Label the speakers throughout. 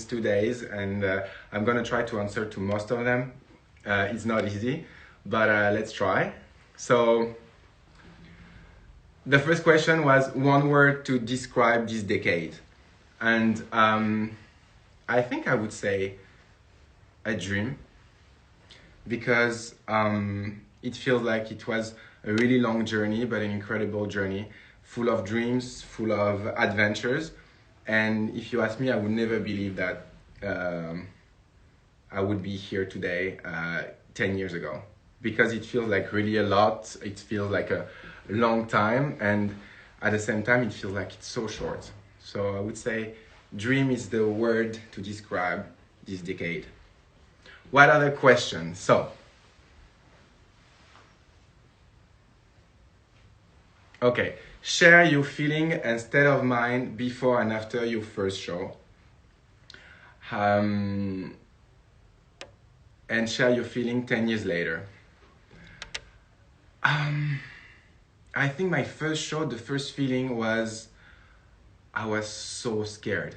Speaker 1: 2 days, and I'm gonna try to answer to most of them. It's not easy, but let's try. So the first question was one word to describe this decade, and I think I would say a dream, because it feels like it was a really long journey, but an incredible journey, full of dreams, full of adventures. And if you ask me, I would never believe that I would be here today 10 years ago, because it feels like really a lot. It feels like a long time, and at the same time, it feels like it's so short. So I would say dream is the word to describe this decade. What other questions? So, okay, share your feeling and state of mind before and after your first show. And share your feeling 10 years later. I think my first show, the first feeling was, I was so scared.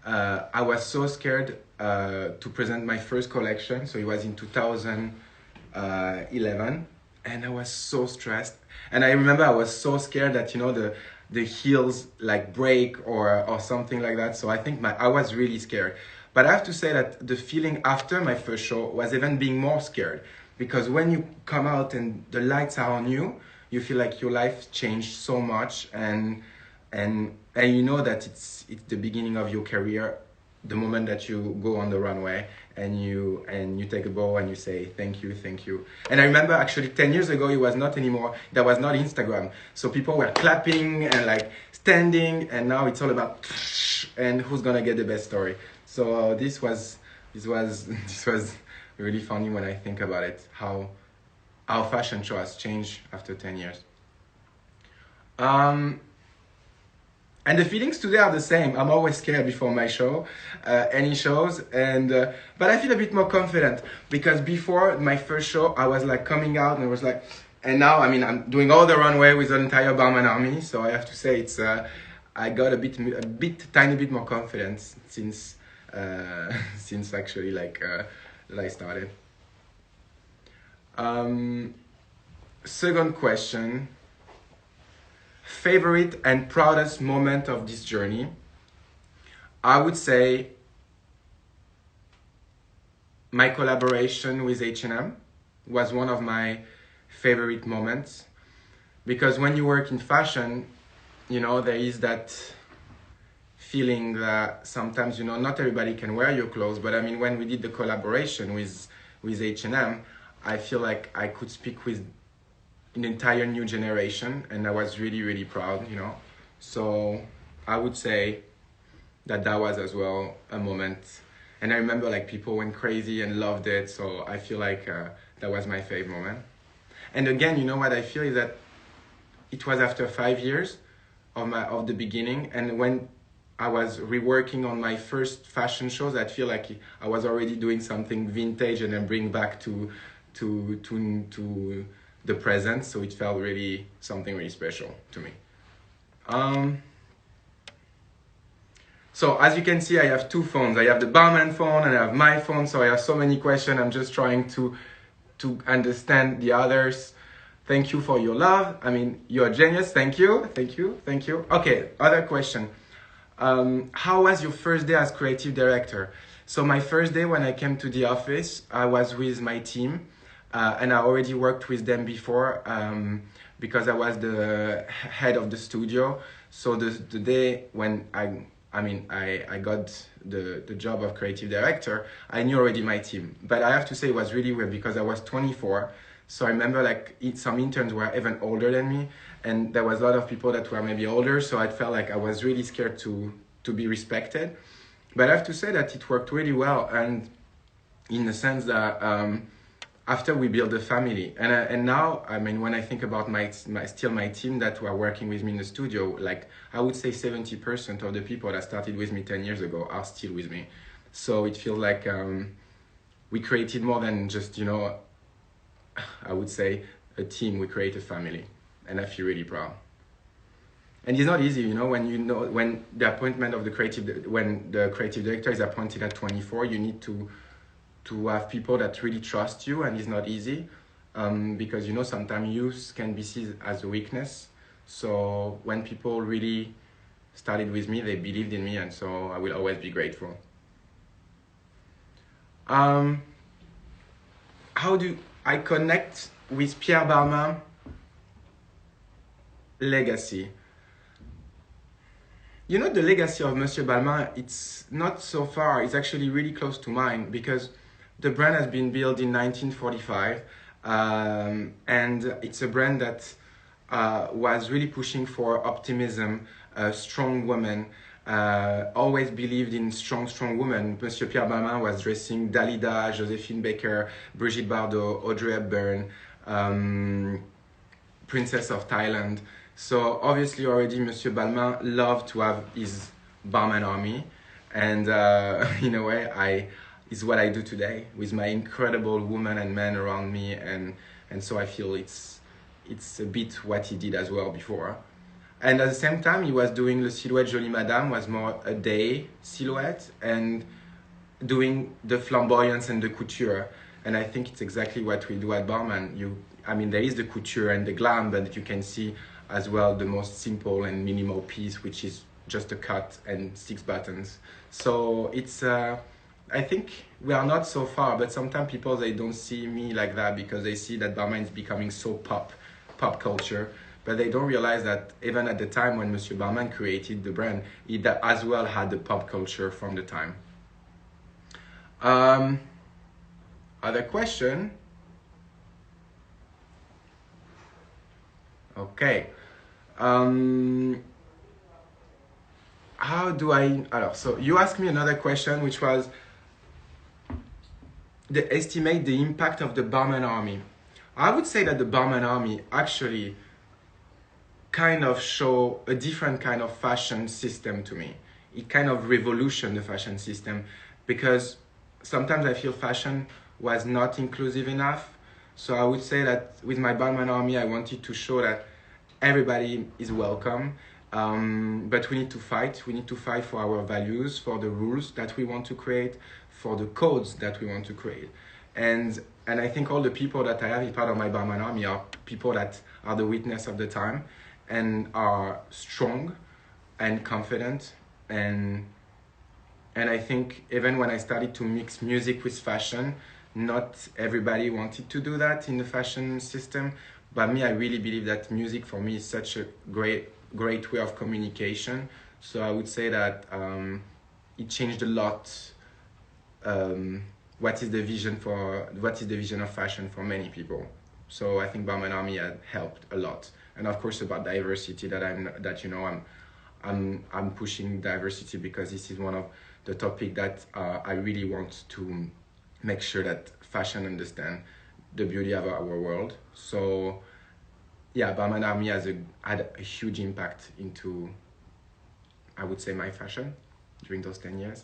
Speaker 1: I was so scared to present my first collection. So it was in 2011, and I was so stressed. And I remember I was so scared that, the heels like break or something like that. So I think I was really scared. But I have to say that the feeling after my first show was even being more scared, because when you come out and the lights are on you, you feel like your life changed so much, and you know that it's the beginning of your career, the moment that you go on the runway and you take a bow and you say thank you. And I remember actually 10 years ago, it was not anymore. There was not Instagram, so people were clapping and like standing, and now it's all about and who's gonna get the best story. So this was really funny when I think about it, how our fashion show has changed after 10 years. And the feelings today are the same. I'm always scared before my show, any shows, but I feel a bit more confident, because before my first show, I was like coming out and I was like, and now I'm doing all the runway with the entire Balmain army. So I have to say I got a tiny bit more confidence since actually I started. Second question. Favorite and proudest moment of this journey? I would say my collaboration with H&M was one of my favorite moments, because when you work in fashion, there is that feeling that sometimes, not everybody can wear your clothes. But when we did the collaboration with H&M, I feel like I could speak with an entire new generation, and I was really, really proud, So I would say that was as well a moment. And I remember people went crazy and loved it. So I feel like that was my favorite moment. And again, what I feel is that it was after 5 years of the beginning, and when I was reworking on my first fashion shows, I feel like I was already doing something vintage and then bring back to the present. So it felt really something really special to me. So as you can see, I have two phones. I have the Balmain phone and I have my phone. So I have so many questions. I'm just trying to understand the others. Thank you for your love. You're a genius. Thank you. Okay, other question. How was your first day as creative director? So my first day when I came to the office, I was with my team, and I already worked with them before, because I was the head of the studio. So the day when I got the job of creative director, I knew already my team. But I have to say it was really weird, because I was 24. So I remember some interns were even older than me, and there was a lot of people that were maybe older. So I felt like I was really scared to be respected. But I have to say that it worked really well, and in the sense that after we built a family, and now when I think about my team that were working with me in the studio, I would say 70% of the people that started with me 10 years ago are still with me. So it feels like we created more than just I would say a team. We create a family, and I feel really proud. And it's not easy, when the appointment of when the creative director is appointed at 24, you need to have people that really trust you, and it's not easy, because sometimes youth can be seen as a weakness. So when people really started with me, they believed in me, and so I will always be grateful. How do I connect with Pierre Balmain legacy? The legacy of Monsieur Balmain, it's not so far, it's actually really close to mine, because the brand has been built in 1945, and it's a brand that was really pushing for optimism, strong women, always believed in strong women. Monsieur Pierre Balmain was dressing Dalida, Josephine Baker, Brigitte Bardot, Audrey Hepburn, Princess of Thailand. So obviously already Monsieur Balmain loved to have his barman army, and in a way is what I do today with my incredible women and men around me, and so I feel it's a bit what he did as well before. And at the same time, he was doing the silhouette Jolie Madame, was more a day silhouette, and doing the flamboyance and the couture. And I think it's exactly what we do at Balmain. There is the couture and the glam, but you can see as well the most simple and minimal piece, which is just a cut and 6 buttons. So it's, I think we are not so far, but sometimes people, they don't see me like that because they see that Balmain is becoming so pop culture. But they don't realize that even at the time when Monsieur Balmain created the brand, he as well had the pop culture from the time. Other question? Okay. How do I... So you asked me another question, which was estimate the impact of the Balmain army. I would say that the Balmain army actually kind of show a different kind of fashion system to me. It kind of revolutioned the fashion system, because sometimes I feel fashion was not inclusive enough. So I would say that with my Balmain army, I wanted to show that everybody is welcome, but we need to fight. We need to fight for our values, for the rules that we want to create, for the codes that we want to create. And I think all the people that I have as part of my Balmain army are people that are the witness of the time, and are strong and confident, and I think even when I started to mix music with fashion, not everybody wanted to do that in the fashion system, but me, I really believe that music for me is such a great way of communication. So I would say that it changed a lot. What is the vision of fashion for many people? So I think Balmain Army had helped a lot. And of course about diversity, I'm pushing diversity because this is one of the topics that I really want to make sure that fashion understand the beauty of our world. So yeah, Balmain Army had a huge impact into, I would say, my fashion during those 10 years.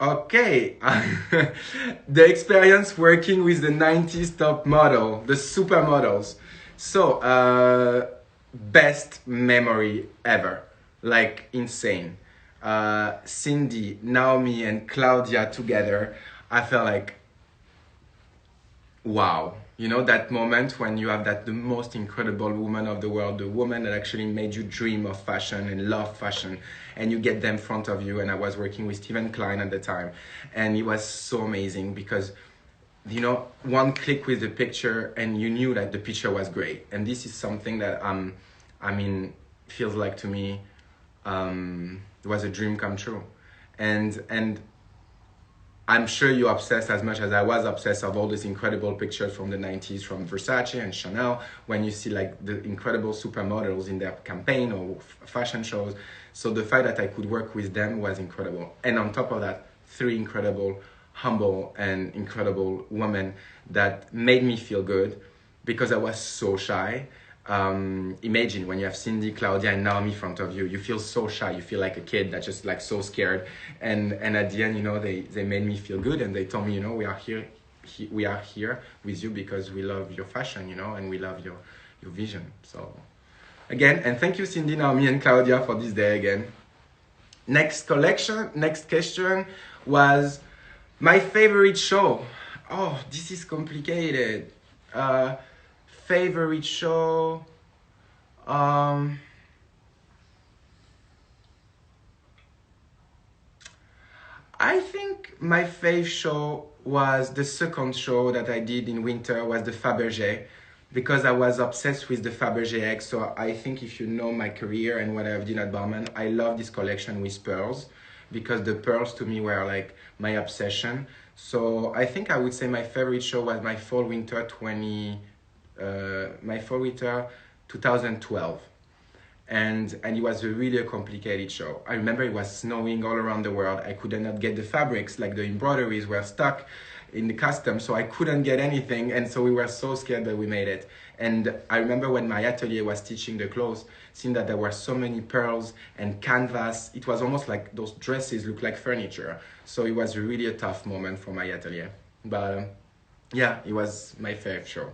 Speaker 1: Okay, the experience working with the 90s top model, the supermodels. So, best memory ever, like insane. Cindy, Naomi, and Claudia together, I felt like, wow. That moment when you have the most incredible woman of the world, the woman that actually made you dream of fashion and love fashion, and you get them in front of you. And I was working with Stephen Klein at the time, and it was so amazing because, one click with the picture and you knew that the picture was great. And this is something that, feels like to me, was a dream come true. And I'm sure you're obsessed as much as I was obsessed of all these incredible pictures from the 90s from Versace and Chanel, when you see like the incredible supermodels in their campaign or fashion shows. So the fact that I could work with them was incredible. And on top of that, 3 incredible, humble and incredible women that made me feel good because I was so shy. Imagine when you have Cindy, Claudia, and Naomi in front of you, you feel so shy, you feel like a kid that's just like so scared. And at the end, they made me feel good, and they told me, we are we are here with you because we love your fashion, you know, and we love your vision. So again, and thank you, Cindy, Naomi, and Claudia for this day again. Next question was my favorite show. Oh, this is complicated. Favorite show. I think my fave show was the second show that I did in winter was the Fabergé, because I was obsessed with the Fabergé X. So I think if you know my career and what I've done at Balmain, I love this collection with pearls, because the pearls to me were like my obsession. So I think I would say my favorite show was my fall winter 2012. And it was really a complicated show. I remember it was snowing all around the world. I could not get the fabrics, like the embroideries were stuck in the custom, so I couldn't get anything, and so we were so scared, but we made it. And I remember when my atelier was stitching the clothes, seeing that there were so many pearls and canvas, it was almost like those dresses looked like furniture. So it was really a tough moment for my atelier. But yeah, it was my favorite show.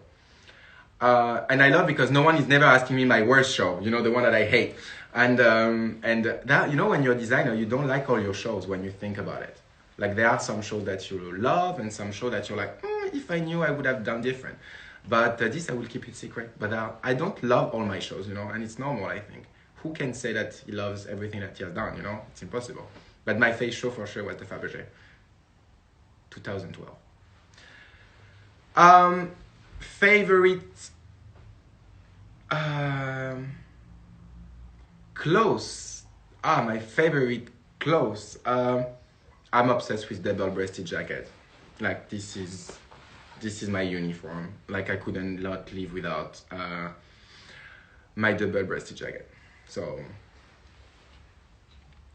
Speaker 1: And I love because no one is never asking me my worst show, you know, the one that I hate. And that, you know, when you're a designer, you don't like all your shows when you think about it. Like there are some shows that you love and some shows that you're like, if I knew I would have done different. But this I will keep it secret. But I don't love all my shows, you know, and it's normal, I think. Who can say that he loves everything that he has done, you know? It's impossible. But my favorite show for sure was the Fabergé, 2012. Favorite clothes. My favorite clothes. I'm obsessed with double-breasted jacket. Like this is my uniform. Like I couldn't not live without my double-breasted jacket. So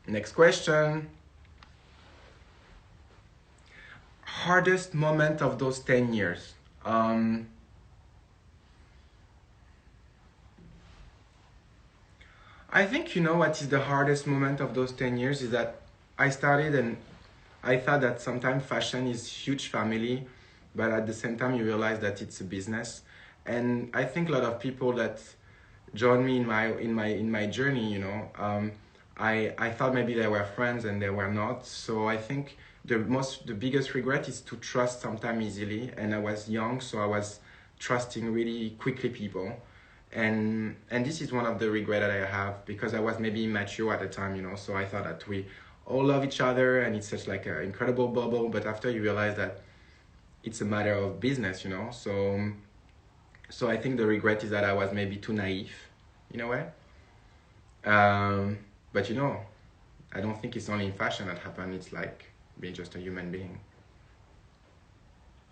Speaker 1: next question. Hardest moment of those 10 years. I think you know what is the hardest moment of those 10 years is that I started and I thought that sometimes fashion is huge family, but at the same time you realize that it's a business. And I think a lot of people that joined me in my journey, you know, I thought maybe they were friends and they were not. So I think the biggest regret is to trust sometimes easily. And I was young, so I was trusting really quickly people. And this is one of the regrets that I have, because I was maybe immature at the time, you know, so I thought that we all love each other and it's such like an incredible bubble, but after you realize that it's a matter of business, you know, so I think the regret is that I was maybe too naive in a way. But you know, I don't think it's only in fashion that happens, it's like being just a human being.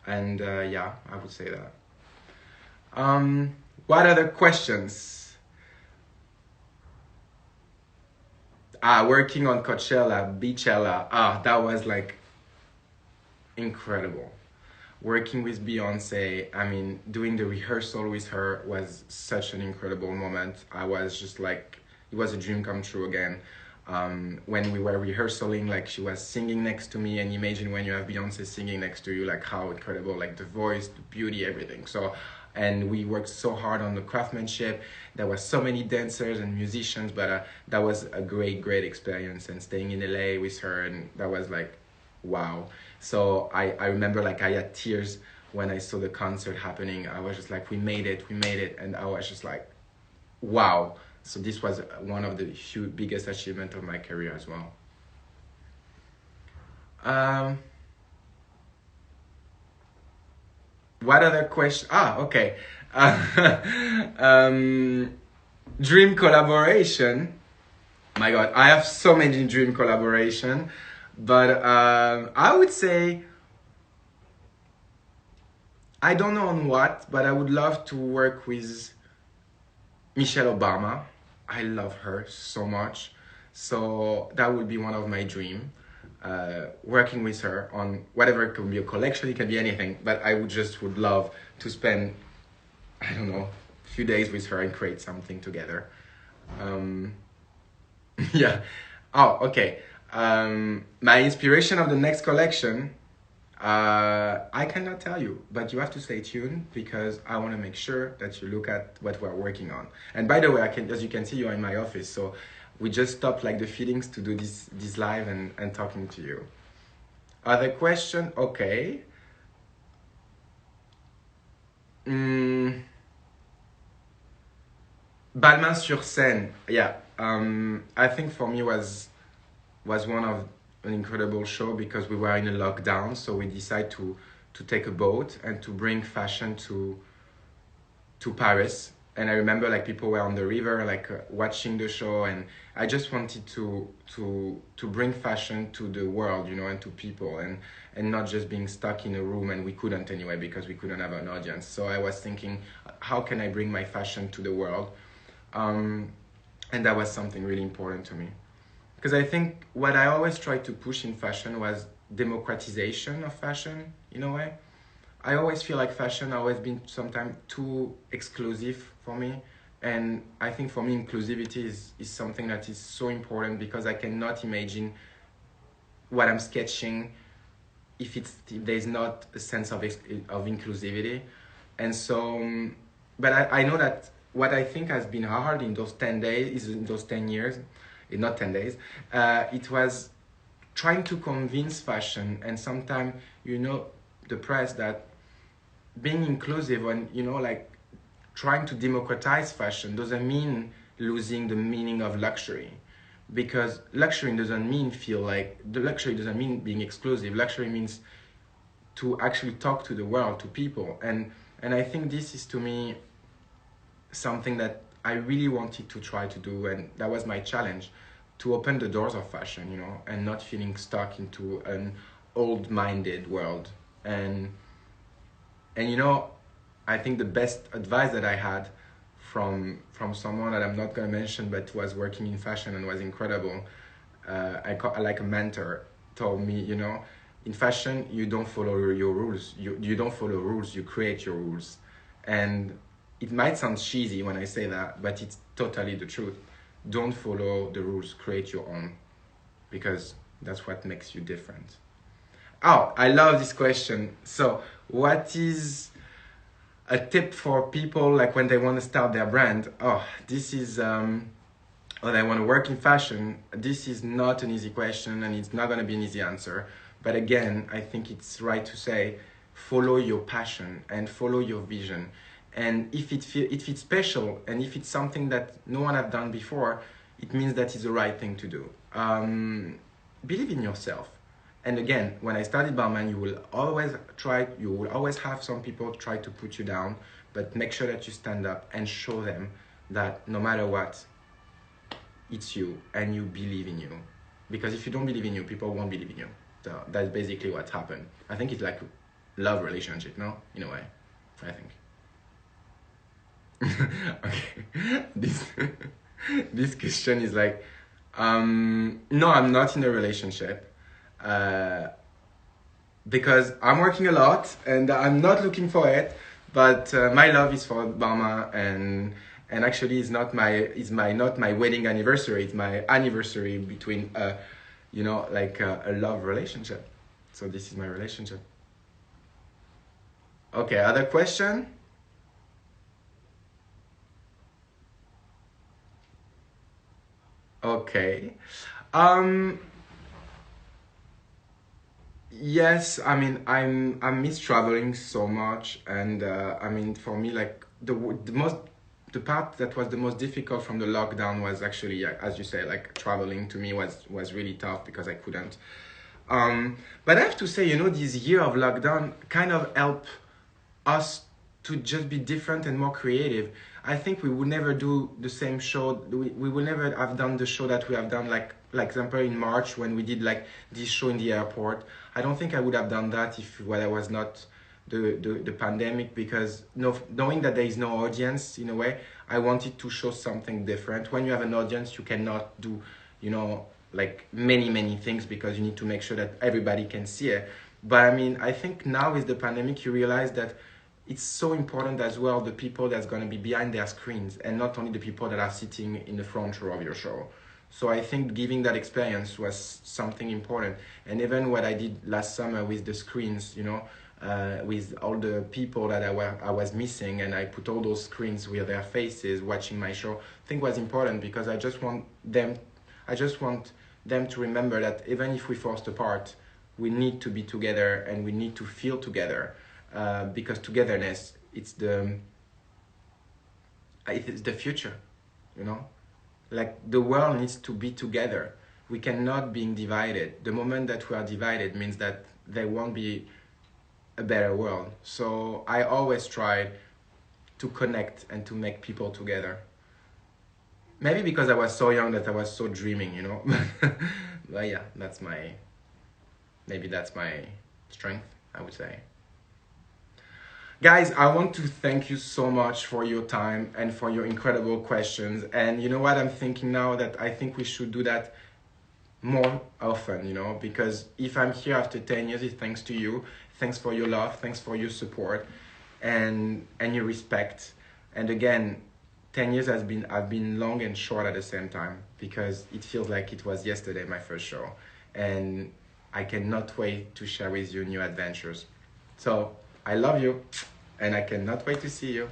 Speaker 1: And yeah, I would say that. What other questions? Working on Beachella. That was like incredible. Working with Beyoncé, I mean, doing the rehearsal with her was such an incredible moment. I was just like, it was a dream come true again. When we were rehearsing, like she was singing next to me, and imagine when you have Beyoncé singing next to you, like how incredible, like the voice, the beauty, everything. So, and we worked so hard on the craftsmanship. There were so many dancers and musicians, but that was a great experience, and staying in LA with her, and that was like, wow. So I remember like I had tears when I saw the concert happening. I was just like, we made it, and I was just like, wow. So this was one of the biggest achievements of my career as well. What other question? Okay. Dream collaboration. My God, I have so many dream collaboration, but I would say, I don't know on what, but I would love to work with Michelle Obama. I love her so much. So that would be one of my dreams. Working with her on whatever, it can be a collection, it can be anything, but I would love to spend, I don't know, a few days with her and create something together. Yeah. Okay. My inspiration of the next collection, I cannot tell you, but you have to stay tuned because I want to make sure that you look at what we're working on. And by the way, as you can see, you're in my office, so we just stopped like the feedings to do this live and talking to you. Other question? Okay. Balmain sur scène, yeah. I think for me was one of an incredible show because we were in a lockdown, so we decided to take a boat and to bring fashion to Paris. And I remember like people were on the river like watching the show, and I just wanted to bring fashion to the world, you know, and to people, and not just being stuck in a room, and we couldn't anyway because we couldn't have an audience. So I was thinking, how can I bring my fashion to the world? And that was something really important to me. Because I think what I always tried to push in fashion was democratization of fashion, in a way. I always feel like fashion has always been sometimes too exclusive for me. And I think for me, inclusivity is something that is so important because I cannot imagine what I'm sketching if there's not a sense of inclusivity. And so, but I know that what I think has been hard in those 10 days, in those 10 years, not 10 days, it was trying to convince fashion and sometimes, you know, the press that being inclusive and, you know, like trying to democratize fashion doesn't mean losing the meaning of luxury. Because luxury doesn't mean luxury doesn't mean being exclusive. Luxury means to actually talk to the world, to people. And I think this is to me something that I really wanted to try to do, and that was my challenge, to open the doors of fashion, you know, and not feeling stuck into an old-minded world. And you know, I think the best advice that I had from someone that I'm not going to mention, but was working in fashion and was incredible, like a mentor, told me, you know, in fashion, you don't follow your rules. You don't follow rules, you create your rules. And it might sound cheesy when I say that, but it's totally the truth. Don't follow the rules, create your own, because that's what makes you different. Oh, I love this question. So, what is a tip for people like when they want to start their brand? Oh, this is, or they want to work in fashion. This is not an easy question, and it's not going to be an easy answer. But again, I think it's right to say, follow your passion and follow your vision. And if it's special and if it's something that no one have done before, it means that it's the right thing to do. Believe in yourself. And again, when I started Balmain, you will always have some people try to put you down, but make sure that you stand up and show them that no matter what, it's you and you believe in you. Because if you don't believe in you, people won't believe in you. So that's basically what's happened. I think it's like love relationship, no? In a way, I think. Okay, this question is like, no, I'm not in a relationship, because I'm working a lot and I'm not looking for it. But my love is for Balmain, and actually it's not my wedding anniversary. It's my anniversary between you know, like a love relationship. So this is my relationship. Okay, other question. Okay. Yes, I mean I miss traveling so much, and I mean for me like the part that was the most difficult from the lockdown was actually, yeah, as you say, like traveling to me was really tough because I couldn't. But I have to say, you know, this year of lockdown kind of helped us to just be different and more creative. I think we would never do the same show. We would never have done the show that we have done, like example in March when we did like this show in the airport. I don't think I would have done that if I was not the pandemic, because knowing that there is no audience, in a way, I wanted to show something different. When you have an audience, you cannot do, you know, like many things because you need to make sure that everybody can see it. But I mean, I think now with the pandemic, you realize that it's so important as well, the people that's going to be behind their screens and not only the people that are sitting in the front row of your show. So I think giving that experience was something important. And even what I did last summer with the screens, you know, with all the people that I was missing, and I put all those screens with their faces watching my show, I think was important, because I just want them to remember that even if we forced apart, we need to be together and we need to feel together, because togetherness, it's the future, you know. Like, the world needs to be together. We cannot be divided. The moment that we are divided means that there won't be a better world. So I always try to connect and to make people together. Maybe because I was so young that I was so dreaming, you know. But yeah, maybe that's my strength, I would say. Guys, I want to thank you so much for your time and for your incredible questions. And you know what I'm thinking now? That I think we should do that more often, you know, because if I'm here after 10 years, it's thanks to you. Thanks for your love, thanks for your support and your respect. And again, 10 years have been long and short at the same time, because it feels like it was yesterday, my first show. And I cannot wait to share with you new adventures. So I love you, and I cannot wait to see you.